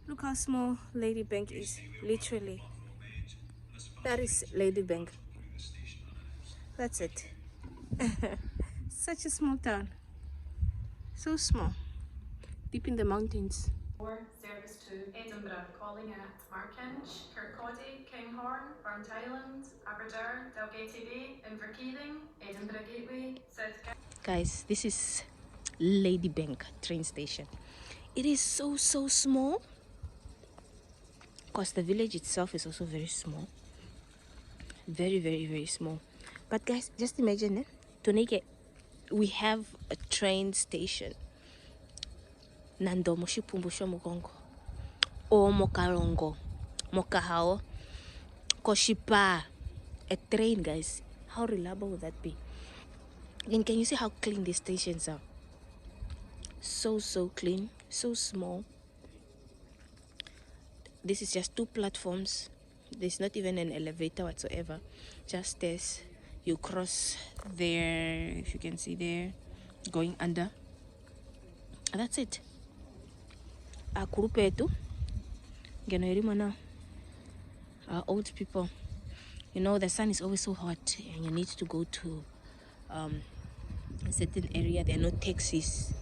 Look how small Ladybank is, literally. That is Ladybank. That's it. Such a small town. So small. Deep in the mountains. Service to Edinburgh, calling at Markinch, Kirkcaldy, Kinghorn, Burnt Island, Aberdare, Dalgety Bay, Inverkeithing, Edinburgh Gateway, South. Guys, this is Ladybank train station. It is so small. Of course, the village itself is also very small. Very small. But guys, just imagine, Tonike, we have a train station. Nando moshipumbusho mugongo. O mokalongo. Mokahao. Koshipa. A train, guys. How reliable would that be? And can you see how clean these stations are? So clean. So small. This is just 2 platforms. There's not even an elevator whatsoever. Just stairs. You cross there, if you can see there, going under. That's it. Akurupetu. Genoerimana. Old people. You know, the sun is always so hot and you need to go to a certain area. There are no taxis,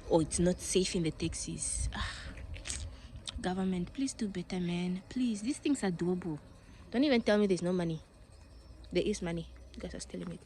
or it's not safe in the taxis. Government, please do better, man. Please, these things are doable. Don't even tell me there's no money. There is money. You guys are telling me.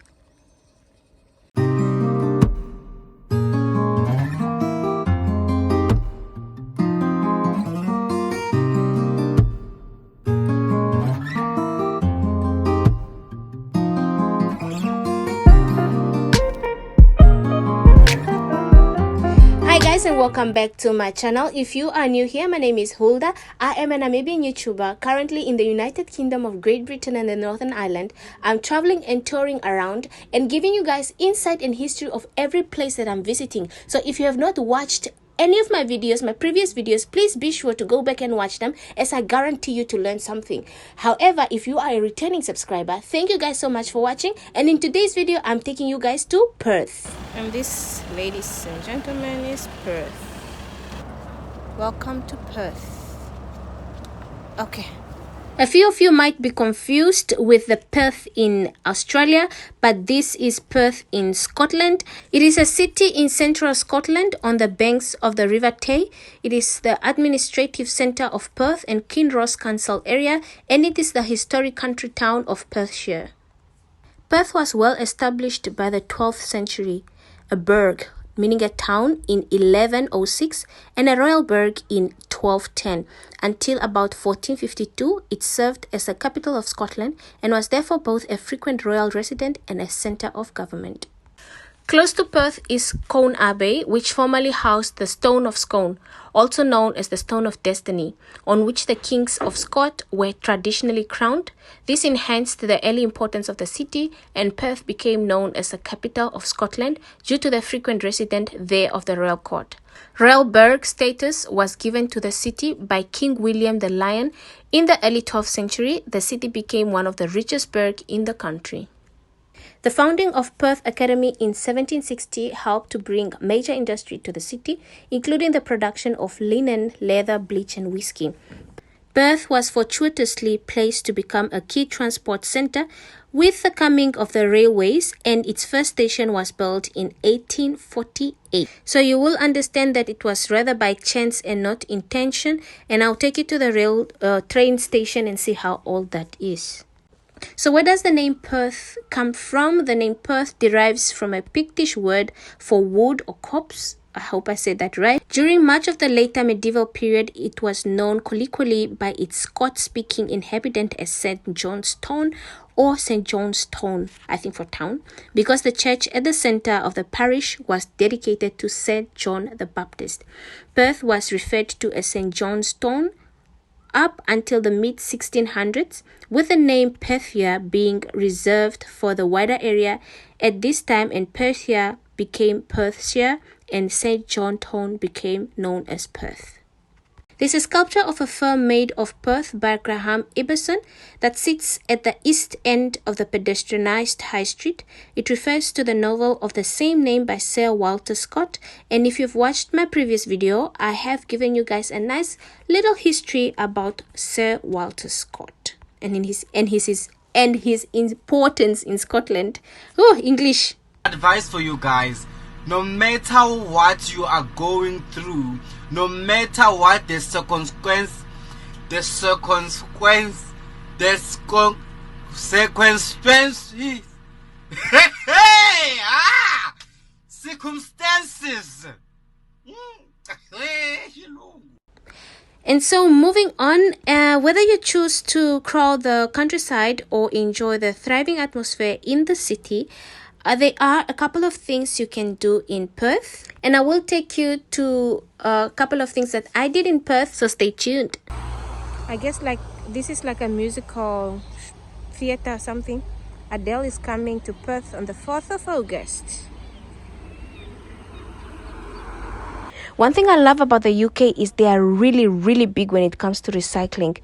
And welcome back to my channel. If you are new here, my name is Hulda. I am a Namibian YouTuber currently in the United Kingdom of Great Britain and the Northern Ireland. I'm traveling and touring around and giving you guys insight and history of every place that I'm visiting. So if you have not watched any of my videos, my previous videos, please be sure to go back and watch them, as I guarantee you to learn something. However, if you are a returning subscriber, thank you guys so much for watching. And in today's video, I'm taking you guys to Perth. And this, ladies and gentlemen, is Perth. Welcome to Perth. Okay. A few of you might be confused with the Perth in Australia, but this is Perth in Scotland. It is a city in central Scotland on the banks of the River Tay. It is the administrative centre of Perth and Kinross Council area, and it is the historic country town of Perthshire. Perth was well established by the 12th century, a burgh, meaning a town, in 1106 and a royal burgh in 1210. Until about 1452, it served as the capital of Scotland and was therefore both a frequent royal resident and a centre of government. Close to Perth is Scone Abbey, which formerly housed the Stone of Scone, also known as the Stone of Destiny, on which the kings of Scott were traditionally crowned. This enhanced the early importance of the city, and Perth became known as the capital of Scotland due to the frequent resident there of the royal court. Royal burgh status was given to the city by King William the Lion. In the early 12th century, the city became one of the richest burghs in the country. The founding of Perth Academy in 1760 helped to bring major industry to the city, including the production of linen, leather, bleach, and whiskey. Perth was fortuitously placed to become a key transport centre with the coming of the railways, and its first station was built in 1848. So you will understand that it was rather by chance and not intention, and I'll take you to the train station and see how old that is. So where does the name Perth come from? The name Perth derives from a Pictish word for wood or copse. I hope I said that right. During much of the later medieval period, it was known colloquially by its Scots-speaking inhabitant as St. John's Town or St. John's Town, I think for town, because the church at the centre of the parish was dedicated to St. John the Baptist. Perth was referred to as St. John's Town up until the mid-1600s, with the name Perthshire being reserved for the wider area at this time, and Perthshire became Perthshire and St. John Town became known as Perth. There's a sculpture of a firm made of Perth by Graham Ibbison that sits at the east end of the pedestrianised High Street. It refers to the novel of the same name by Sir Walter Scott, and if you've watched my previous video, I have given you guys a nice little history about Sir Walter Scott and his importance in Scotland. Oh, English. Advice for you guys: no matter what you are going through, no matter what the circumstance is, circumstances. And so moving on, whether you choose to crawl the countryside or enjoy the thriving atmosphere in the city, there are a couple of things you can do in Perth, and I will take you to a couple of things that I did in Perth, so stay tuned. I guess like this is like a musical theater or something. Adele is coming to Perth on the 4th of August. One thing I love about the UK is they are really big when it comes to recycling.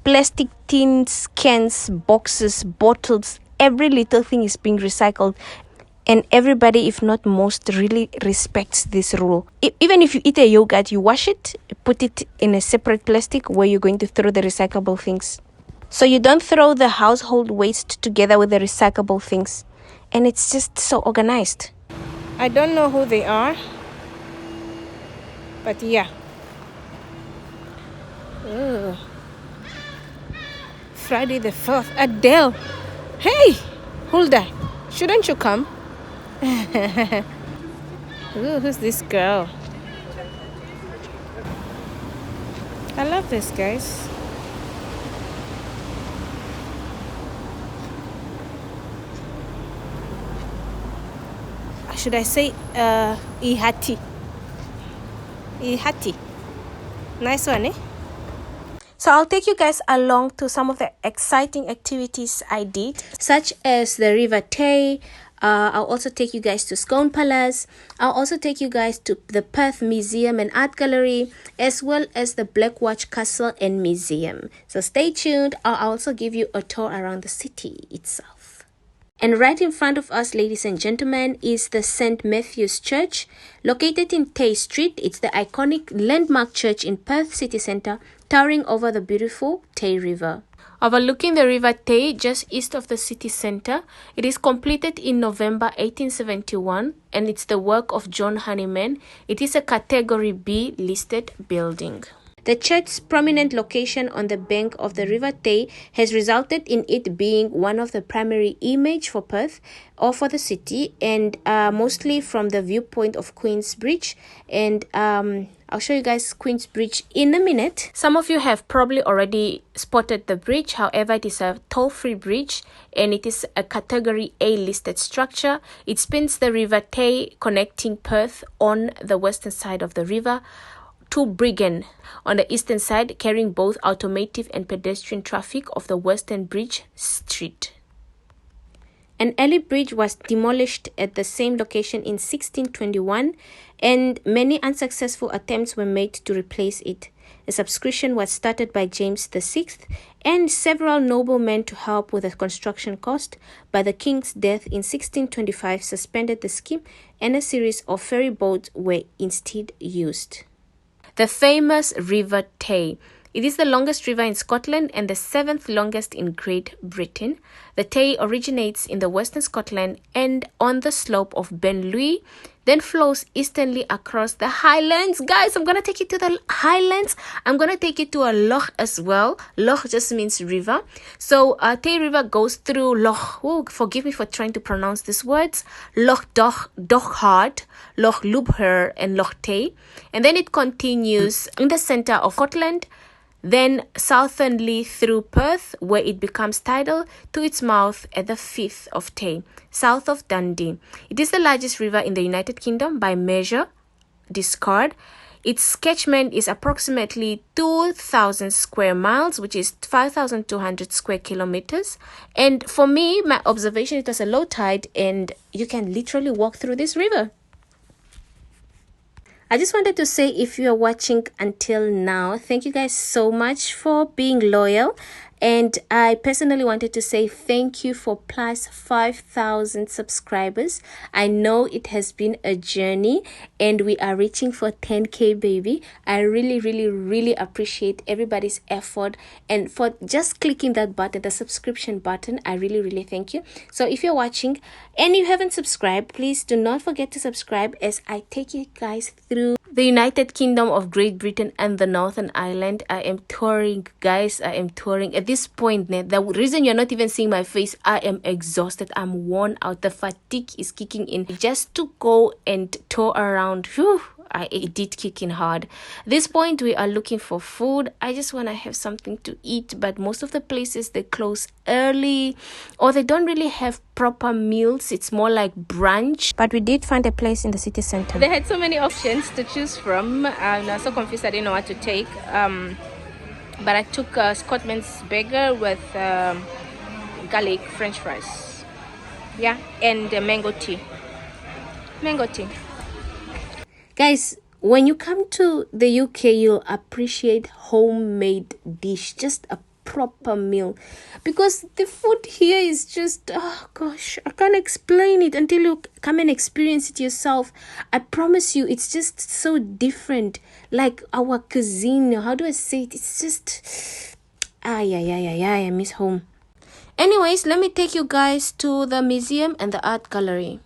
Plastic tins, cans, boxes, bottles, every little thing is being recycled. And everybody, if not most, really respects this rule. Even if you eat a yogurt, you wash it, put it in a separate plastic where you're going to throw the recyclable things. So you don't throw the household waste together with the recyclable things. And it's just so organized. I don't know who they are. But yeah. Ugh. Friday the 4th. Adele. Hey, Hulda. Shouldn't you come? Ooh, who's this girl? I love this, guys. Should I say Ihati? Ihati. Nice one, eh? So I'll take you guys along to some of the exciting activities I did, such as the River Tay. I'll also take you guys to Scone Palace. I'll also take you guys to the Perth Museum and Art Gallery, as well as the Blackwatch Castle and Museum. So stay tuned. I'll also give you a tour around the city itself. And right in front of us, ladies and gentlemen, is the St. Matthew's Church, located in Tay Street. It's the iconic landmark church in Perth city centre, towering over the beautiful Tay River. Overlooking the River Tay just east of the city centre, it is completed in November 1871 and it's the work of John Honeyman. It is a Category B listed building. The church's prominent location on the bank of the River Tay has resulted in it being one of the primary image for Perth or for the city, and mostly from the viewpoint of Queen's Bridge. And I'll show you guys Queen's Bridge in a minute. Some of you have probably already spotted the bridge. However, it is a toll-free bridge and it is a Category A listed structure. It spans the River Tay, connecting Perth on the western side of the river to Brigham on the eastern side, carrying both automotive and pedestrian traffic of the Western Bridge Street. An early bridge was demolished at the same location in 1621, and many unsuccessful attempts were made to replace it. A subscription was started by James VI and several noblemen to help with the construction cost, but the king's death in 1625 suspended the scheme, and a series of ferry boats were instead used. The famous River Tay. It is the longest river in Scotland and the 7th longest in Great Britain. The Tay originates in the western Scotland and on the slope of Ben Louis, then flows easternly across the Highlands. Guys, I'm going to take you to the Highlands. I'm going to take you to a loch as well. Loch just means river. So Tay River goes through Loch, oh, forgive me for trying to pronounce these words, Loch Dochart, Loch Lubher and Loch Tay. And then it continues in the center of Scotland, then southernly through Perth, where it becomes tidal to its mouth at the Firth of Tay, south of Dundee. It is the largest river in the United Kingdom by measure, discard. Its catchment is approximately 2,000 square miles, which is 5,200 square kilometers. And for me, my observation, it was a low tide and you can literally walk through this river. I just wanted to say, if you're watching until now, thank you guys so much for being loyal. And I personally wanted to say thank you for plus 5,000 subscribers. I know it has been a journey and we are reaching for 10K, baby. I really appreciate everybody's effort and for just clicking that button, the subscription button. I really thank you. So if you're watching and you haven't subscribed, please do not forget to subscribe as I take you guys through the United Kingdom of Great Britain and the Northern Ireland. I am touring, guys. I am touring. At this point, the reason you're not even seeing my face, I am exhausted. I'm worn out. The fatigue is kicking in. Just to go and tour around, whew, it did kick in hard. At this point, we are looking for food. I just want to have something to eat, but most of the places, they close early or they don't really have proper meals. It's more like brunch. But we did find a place in the city center. They had so many options to choose from. I was so confused. I didn't know what to take. But I took Scotsman's burger with garlic French fries. Yeah, and mango tea. Mango tea. Guys, when you come to the UK, you'll appreciate homemade dish, just a proper meal, because the food here is just, oh gosh, I can't explain it until you come and experience it yourself. I promise you, it's just so different. Like our cuisine, how do I say it? It's just, I miss home. Anyways, let me take you guys to the museum and the art gallery.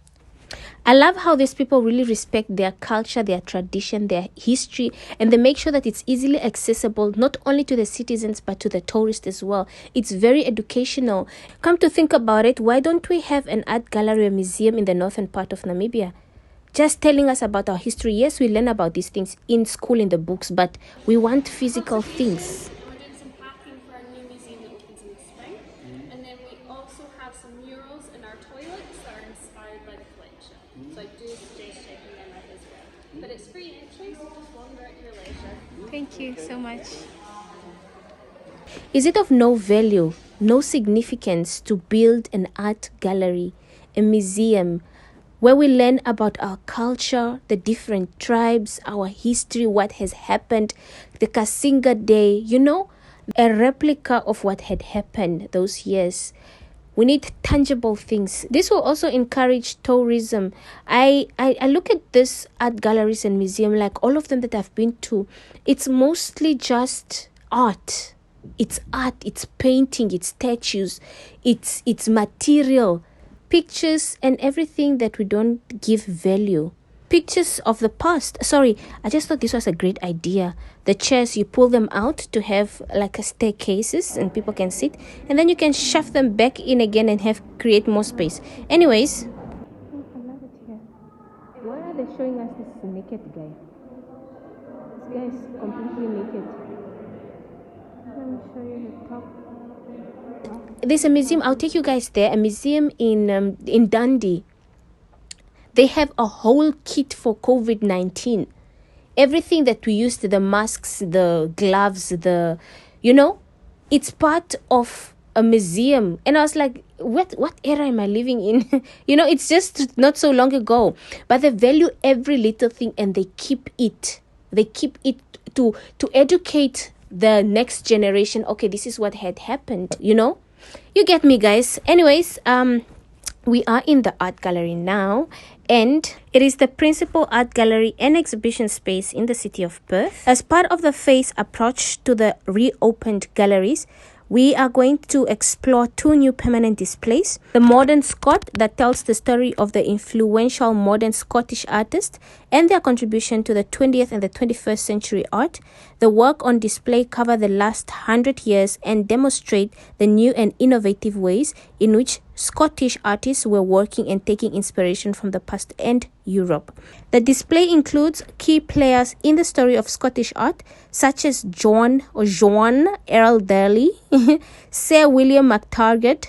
I love how these people really respect their culture, their tradition, their history, and they make sure that it's easily accessible not only to the citizens but to the tourists as well. It's very educational. Come to think about it, why don't we have an art gallery or museum in the northern part of Namibia? Just telling us about our history. Yes, we learn about these things in school, in the books, but we want physical things. We're doing some packing for our new museum that opens in the spring. And then we also have some murals in our toilets that are inspired by the collection. So I do suggest checking them out as well. But it's free entry, so just wander at your leisure. Thank you so much. Is it of no value, no significance to build an art gallery, a museum, where we learn about our culture, the different tribes, our history, what has happened, the Kasinga Day, you know, a replica of what had happened those years. We need tangible things. This will also encourage tourism. I look at this art galleries and museum, like all of them that I've been to, it's mostly just art. It's art, it's painting, it's statues, it's material. Pictures and everything that we don't give value. Pictures of the past. Sorry, I just thought this was a great idea. The chairs, you pull them out to have like a staircases and people can sit, and then you can shove them back in again and create more space. Anyways, I love it here. Why are they showing us this naked guy? This guy is completely naked. Let me show you the top. There's a museum, I'll take you guys there, a museum in Dundee. They have a whole kit for COVID-19. Everything that we used, the masks, the gloves, it's part of a museum. And I was like, what era am I living in? It's just not so long ago. But they value every little thing and they keep it. They keep it to educate the next generation. Okay, this is what had happened, You get me, guys. Anyways, we are in the art gallery now, and it is the principal art gallery and exhibition space in the city of Perth. As part of the phase approach to the reopened galleries, we are going to explore 2 new permanent displays. The Modern Scot, that tells the story of the influential modern Scottish artists and their contribution to the 20th and the 21st century art. The work on display cover the last 100 years and demonstrate the new and innovative ways in which Scottish artists were working and taking inspiration from the past and Europe. The display includes key players in the story of Scottish art, such as John Earl Daly, Sir William McTaggart,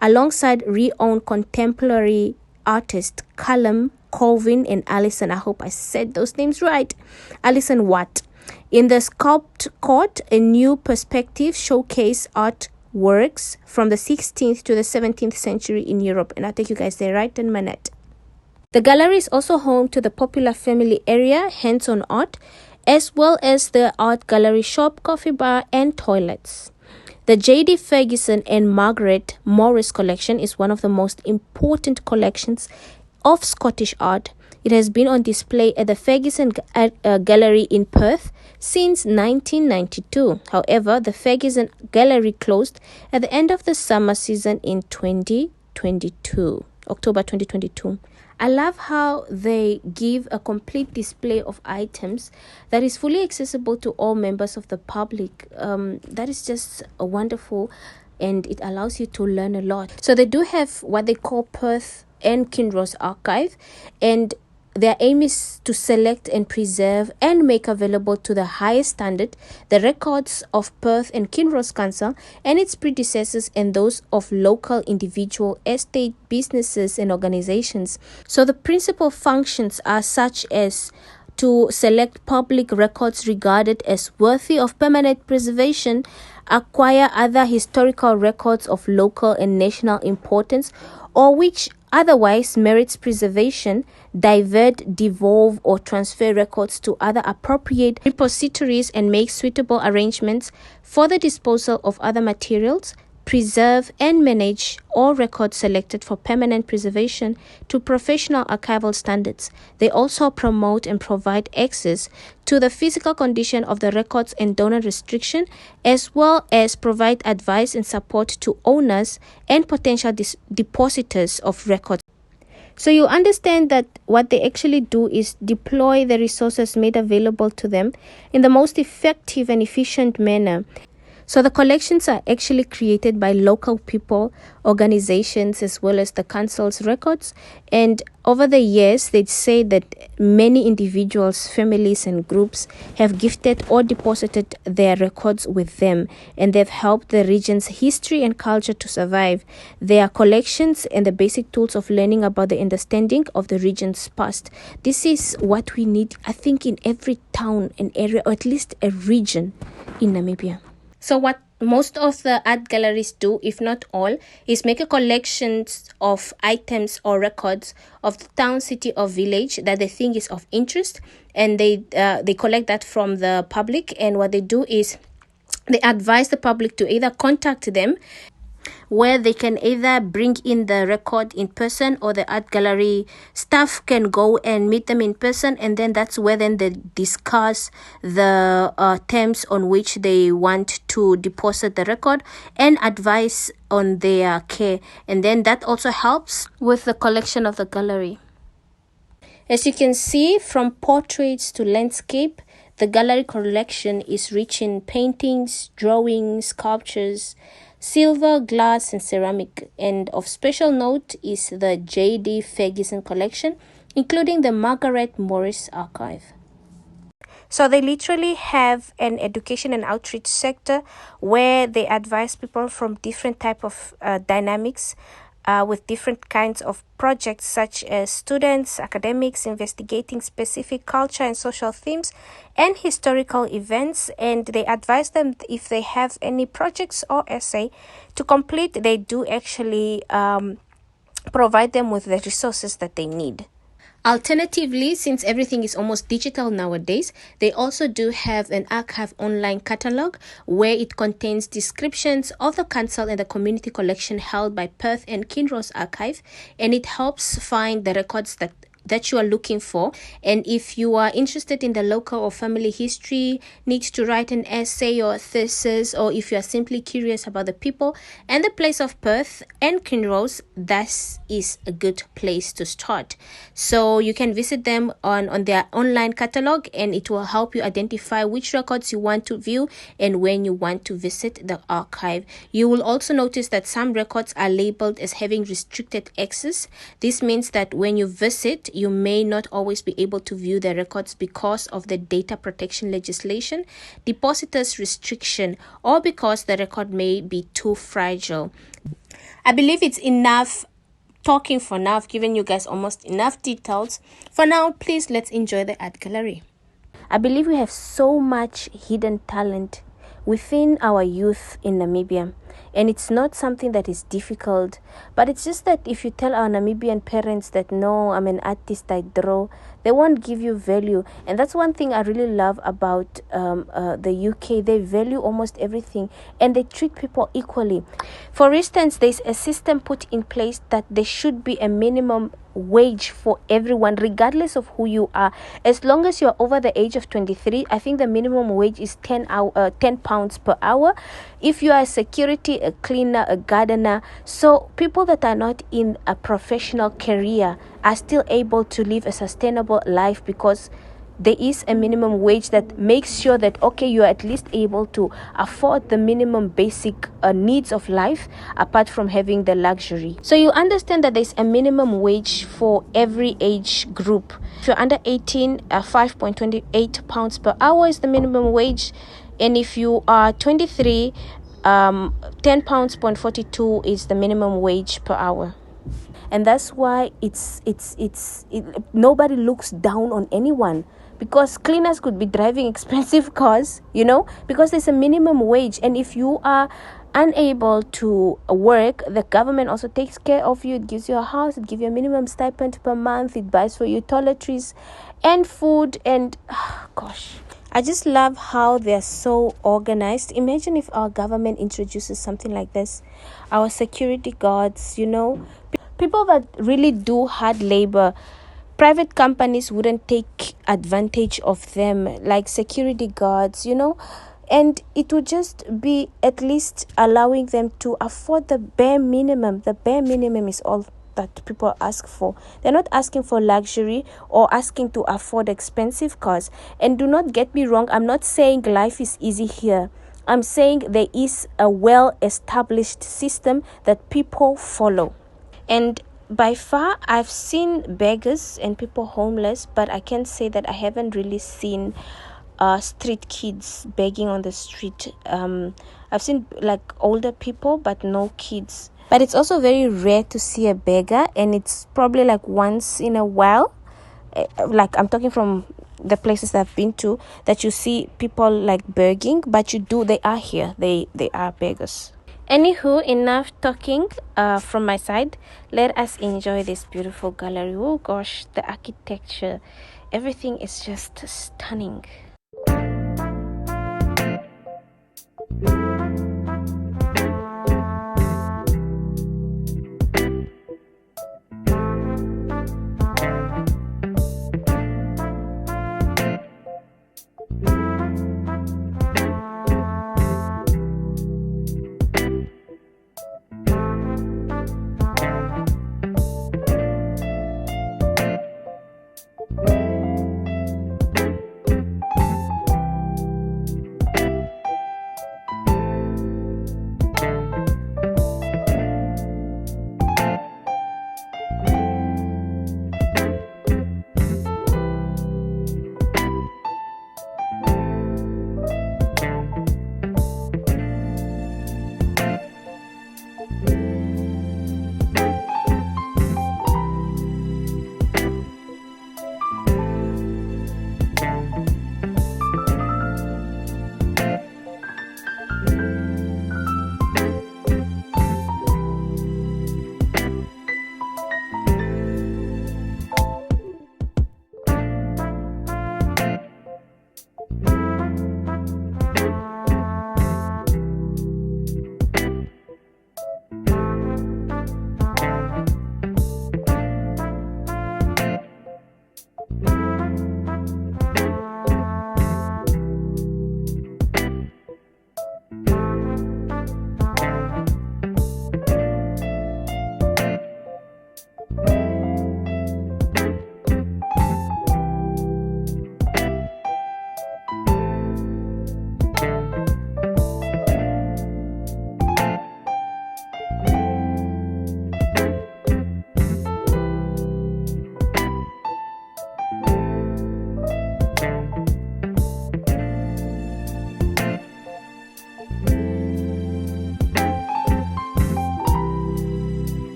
alongside renowned contemporary artists Callum, Colvin, and Alison. I hope I said those names right. Alison Watt. In the Sculpt Court, a new perspective showcase art works from the 16th to the 17th century in Europe. And I'll take you guys there right in a minute. The gallery is also home to the popular family area, hands-on art, as well as the art gallery shop, coffee bar, and toilets. The J.D. Ferguson and Margaret Morris collection is one of the most important collections of Scottish art. It has been on display at the Ferguson Gallery in Perth since 1992. However, the Ferguson Gallery closed at the end of the summer season in October 2022. I love how they give a complete display of items that is fully accessible to all members of the public. That is just wonderful, and it allows you to learn a lot. So they do have what they call Perth and Kinross archive, and their aim is to select and preserve and make available to the highest standard the records of Perth and Kinross Council and its predecessors and those of local individual estate businesses and organizations. So the principal functions are such as to select public records regarded as worthy of permanent preservation, acquire other historical records of local and national importance, or which otherwise merits preservation, divert, devolve, or transfer records to other appropriate repositories and make suitable arrangements for the disposal of other materials, preserve and manage all records selected for permanent preservation to professional archival standards. They also promote and provide access to the physical condition of the records and donor restriction, as well as provide advice and support to owners and potential depositors of records. So you understand that what they actually do is deploy the resources made available to them in the most effective and efficient manner. So the collections are actually created by local people, organizations, as well as the council's records. And over the years, they say that many individuals, families, and groups have gifted or deposited their records with them, and they've helped the region's history and culture to survive. Their collections and the basic tools of learning about the understanding of the region's past. This is what we need, I think, in every town and area, or at least a region in Namibia. So what most of the art galleries do, if not all, is make a collection of items or records of the town, city, or village that they think is of interest, and they collect that from the public. And what they do is they advise the public to either contact them, where they can either bring in the record in person, or the art gallery staff can go and meet them in person, and then that's where then they discuss the terms on which they want to deposit the record and advise on their care, and then that also helps with the collection of the gallery. As you can see, from portraits to landscape, the gallery collection is rich in paintings, drawings, sculptures, silver, glass, and ceramic. And of special note is the J.D. Ferguson collection, including the Margaret Morris archive. So they literally have an education and outreach sector where they advise people from different type of dynamics with different kinds of projects, such as students, academics, investigating specific culture and social themes and historical events. And they advise them if they have any projects or essay to complete. They do actually provide them with the resources that they need. Alternatively, since everything is almost digital nowadays, they also do have an archive online catalog where it contains descriptions of the council and the community collection held by Perth and Kinross archive, and it helps find the records that you are looking for. And if you are interested in the local or family history, need to write an essay or a thesis, or if you are simply curious about the people and the place of Perth and Kinross, that is a good place to start. So you can visit them on their online catalog, and it will help you identify which records you want to view and when you want to visit the archive. You will also notice that some records are labeled as having restricted access. This means that when you visit, you may not always be able to view the records because of the data protection legislation, depositors restriction, or because the record may be too fragile. I believe it's enough talking for now. I've given you guys almost enough details. For now, please let's enjoy the art gallery. I believe we have so much hidden talent within our youth in Namibia. and it's not something that is difficult, but it's just that if you tell our Namibian parents that no, I'm an artist, I draw, they won't give you value. And that's one thing I really love about the UK. They value almost everything, and they treat people equally. For instance, there's a system put in place that there should be a minimum wage for everyone, regardless of who you are. As long as you're over the age of 23, I think the minimum wage is 10 pounds per hour. If you are a security, a cleaner, a gardener, so people that are not in a professional career are still able to live a sustainable life, because there is a minimum wage that makes sure that, okay, you are at least able to afford the minimum basic needs of life, apart from having the luxury. So you understand that there's a minimum wage for every age group. If you're under 18, 5.28 pounds per hour is the minimum wage. And if you are 23, 10 pounds point 42 is the minimum wage per hour. And that's why nobody looks down on anyone, because cleaners could be driving expensive cars, because there's a minimum wage. And if you are unable to work, the government also takes care of you. It gives you a house, it gives you a minimum stipend per month, it buys for you toiletries and food. And gosh, I just love how they're so organized. Imagine if our government introduces something like this. Our security guards, people that really do hard labor, private companies wouldn't take advantage of them, like security guards, and it would just be at least allowing them to afford the bare minimum. The bare minimum is all that people ask for. They're not asking for luxury or asking to afford expensive cars. And do not get me wrong, I'm not saying life is easy here. I'm saying there is a well-established system that people follow. And by far, I've seen beggars and people homeless, but I can't say that I haven't really seen street kids begging on the street. I've seen like older people, but no kids. But it's also very rare to see a beggar, and it's probably like once in a while. Like I'm talking from the places that I've been to, that you see people like begging, but they are here. They are beggars. Anywho, enough talking from my side. Let us enjoy this beautiful gallery. Oh gosh, the architecture, everything is just stunning.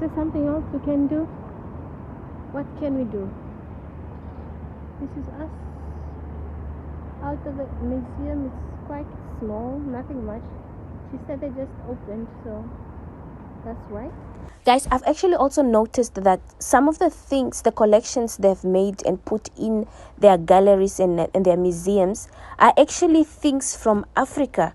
there something else we can do? What can we do? This is us out of the museum. It's quite small, nothing much. She said they just opened, so that's right. Guys, I've actually also noticed that some of the things, the collections they've made and put in their galleries and their museums are actually things from Africa.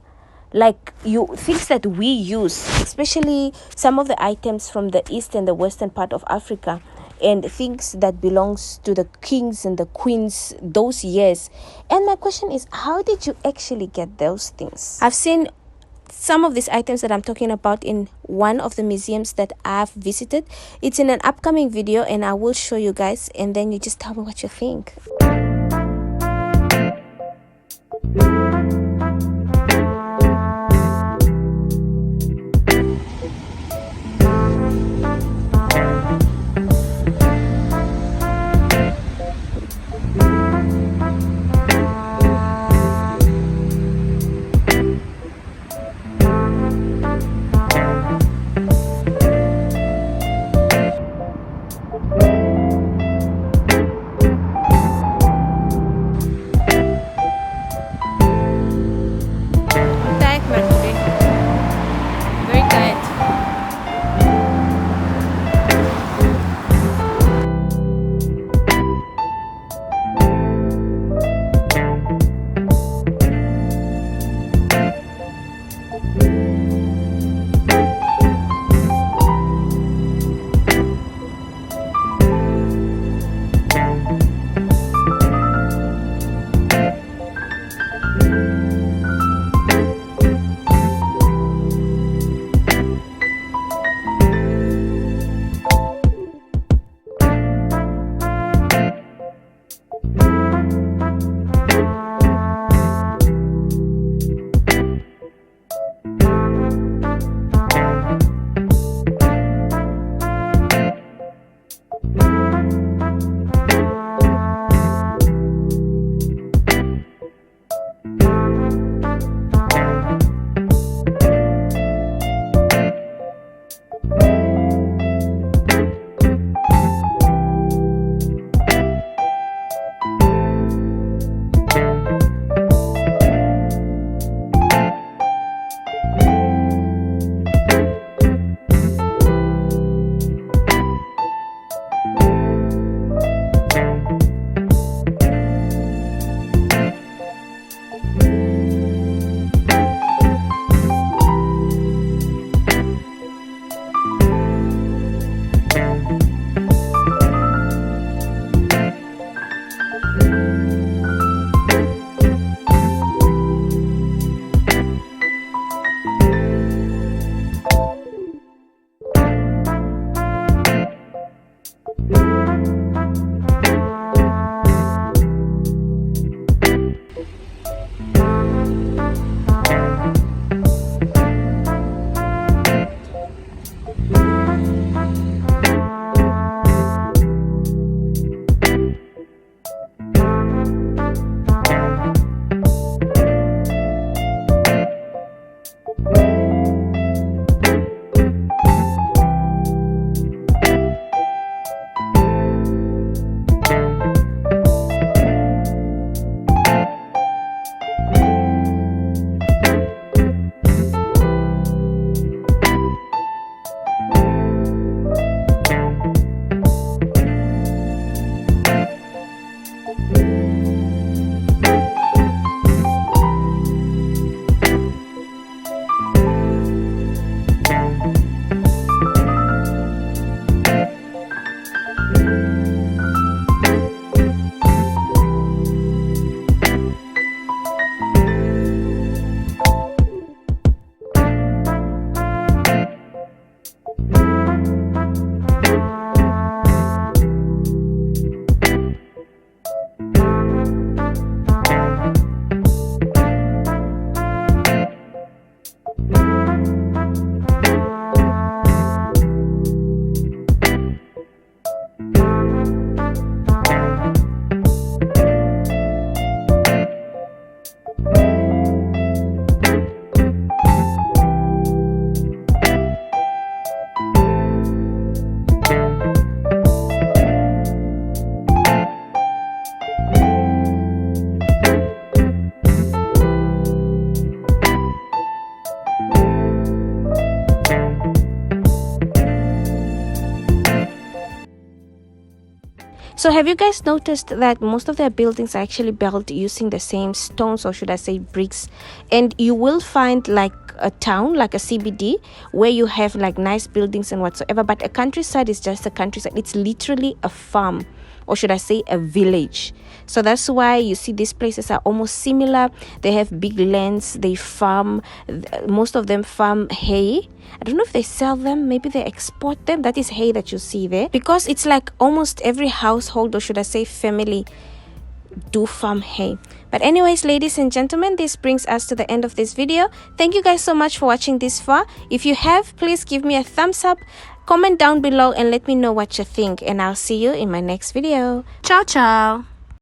Like things that we use, especially some of the items from the east and the western part of Africa, and things that belongs to the kings and the queens those years. And my question is, how did you actually get those things? I've seen some of these items that I'm talking about in one of the museums that I've visited. It's in an upcoming video and I will show you guys, and then you just tell me what you think. So have you guys noticed that most of their buildings are actually built using the same stones, or should I say bricks? And you will find like a town, like a CBD, where you have like nice buildings and whatsoever, but a countryside is just a countryside. It's literally a farm, or should I say a village. So that's why you see these places are almost similar. They have big lands, they farm, most of them farm hay. I don't know if they sell them, maybe they export them. That is hay that you see there, because it's like almost every household, or should I say family, do farm hay. But anyways, ladies and gentlemen, this brings us to the end of this video. Thank you guys so much for watching this far. If you have, please give me a thumbs up, comment down below and let me know what you think, and I'll see you in my next video. Ciao ciao.